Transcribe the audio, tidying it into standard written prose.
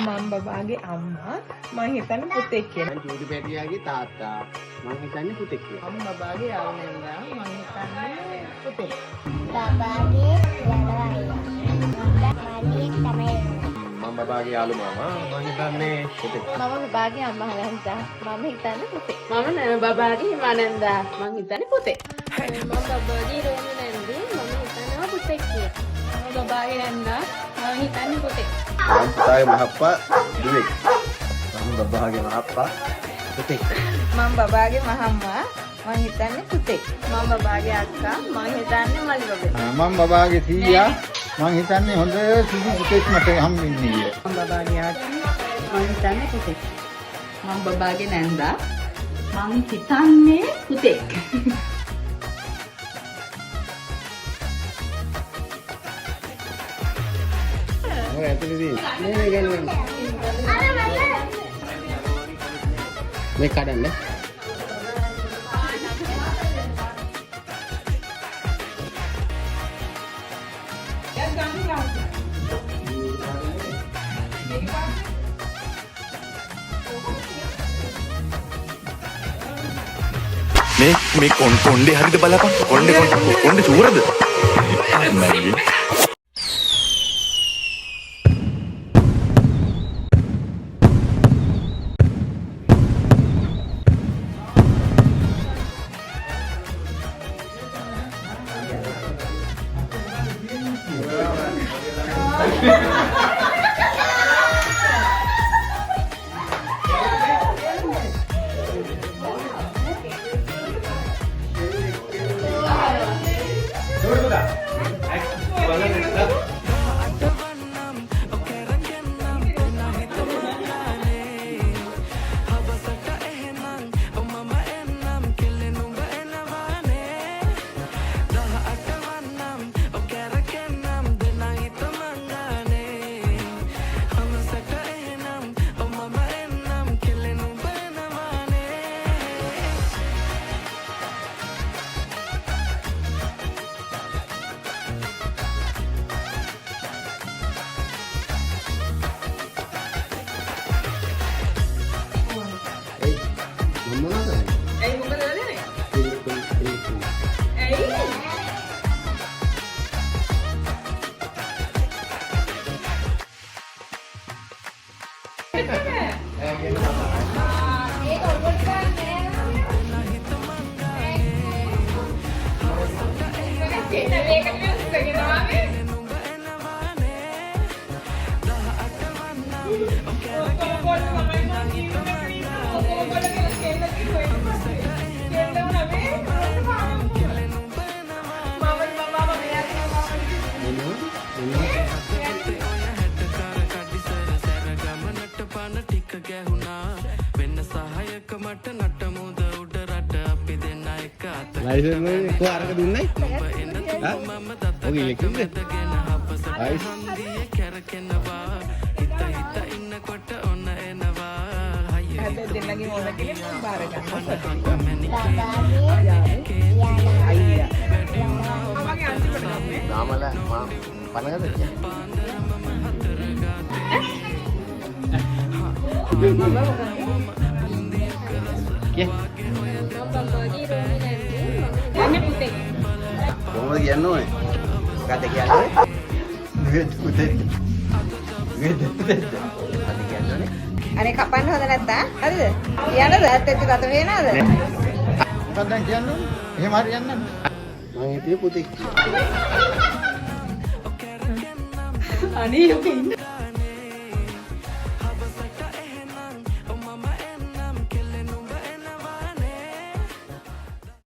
මම බබාගේ අම්මා මං හිතන්නේ පුතෙක් කියලා. ජෝඩි පැටියාගේ තාත්තා මං හිතන්නේ පුතෙක් කියලා. මම බබාගේ යාළුවා මං හිතන්නේ පුතෙක්. බබාගේ මම බබාගේ යාළු මාමා මං හිතන්නේ පුතෙක්. මම බබාගේ අම්මා නැන්දා මම හිතන්නේ පුතේ. මම බබාගේ මනන්දා මම හිතන්නේ පුතේ. මම බබාගේ රෝමි නැන්දි මම හිතනවා පුතෙක් කියලා. මම බබාගේ නැන්දා මම හිතන්නේ පුතේ. මම පුතාගේ මහප්පා දුවෙක්. මම බබාගේ මහප්පා පුතෙක්. මම බබාගේ මහම්මා මං හිතන්නේ පුතෙක්. මම බබාගේ අක්කා මං හිතන්නේ මලි බබෙක්. මම බබාගේ සීයා මං හිතන්නේ හොඳ සුදු පුතෙක් මට හම්බෙන්නේ ඊයේ. මම බබාගේ ආච්චි මං හිතන්නේ පුතෙක්. මම බබාගේ නැන්දා මං හිතන්නේ පුතෙක්. ඔය ඇතුලේදී මේ ගන්නේ. මේ කඩන්න. මේ කොණ්ඩේ හරියට බලපන්. කොණ්ඩේ චූරද? මැල්ලි. ලයිසන් වල කො අරක දුන්නයි? හා? ඔගේ ඉලෙක්ට්‍රික්ද? අයිස්. දෙන්නගේ ඕන කෙනෙක් මම බාර ගන්නවා. නාමල පනගද කොහොමද කියන්න ඕනේ? මොකක්ද කියන්නේ? නෙවෙයි පුතේ. නෙවෙයි පුතේ. අද කියන්නේ අනේ කපන්න හොඳ නැත්තා හරිද? කියන්නද? ඇත්ත එක්ක ගත වෙනවද? මොකක්ද දැන් කියන්නේ? එහෙම හරියන්නේ නැහැ. මම හිතුවේ පුතෙක් කියලා. අනේ යකෝ ඉන්න.